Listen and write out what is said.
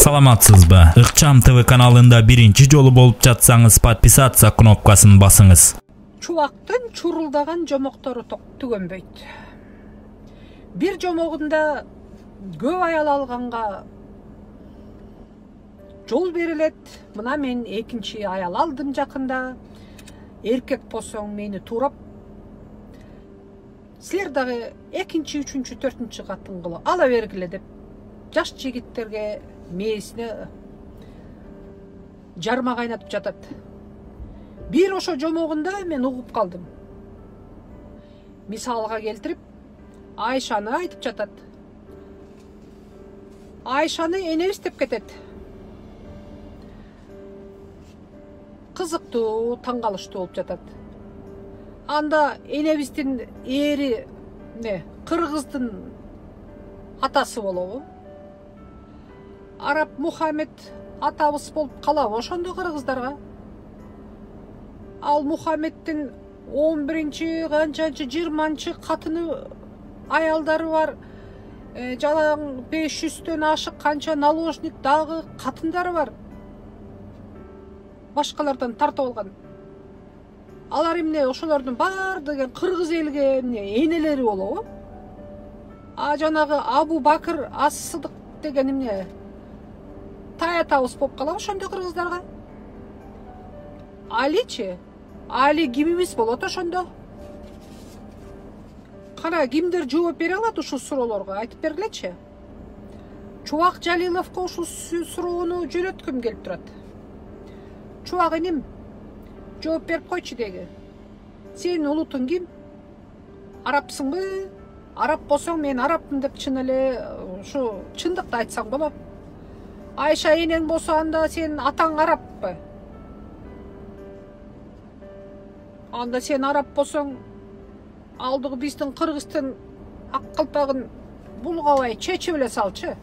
Саламатсызбы? Ыкчам ТВ каналында биринчи жолу болуп жатсаңыз, подписаться кнопкасын басыңыз. Чубактын чурулдаган жомоктору түгөнбөйт. Бир жомогунда көп аял алганга жол берилет. Мына мен экинчи аял алдым жакында. Эркек болсоң мени туурап, силер дагы экинчи, үчүнчү, төртүнчү катын кылып ала бергиле деп жаш жигиттерге мээсине жарма кайнатып жатат. Бир ошо жомогунда мен угуп калдым. Мисалга келтирип, Айшаны айтып жатат. Айшаны энебиз деп кетет. Кызыктуу, таң калыштуу болуп жатат. Анда энебиздин эри кыргыздын атасы болобу? Араб Мухаммед атабыз болуп калабы ошондо кыргыздарга? Ал Мухаммедтин 11-нчи, канчанчы 20-нчы катыны аялдары бар. Жалаң 500төн ашык канча наложник дагы катындары бар. Башкалардан тартып алган. Алар эмне ошолордун баардыгы кыргыз элге энелери болобу? А жанагы Абу Бакыр Ас-Сыдык деген эмне? Таятабыз болуп калабы ошондо кыргыздарга? Аличи? Али кимибиз болот ошондо? Кана кимдер жооп бере алат ушул суроолорго? Айтып бергилечи. Чубак Жалиловго ушул суроону жөнөткүм келип турат. Чубак энем, жооп берип койчу деги. Сенин улутуң ким? Арапсыңбы? Арап болсоң мен арапмын деп чын эле ушу чындыкты айтсаң болот. Айша энең болсо анда сен атаң араппы? Анда сен арап болсоң алдыгы биздин кыргыздын ак калпагын булгабай чечип эле салчы.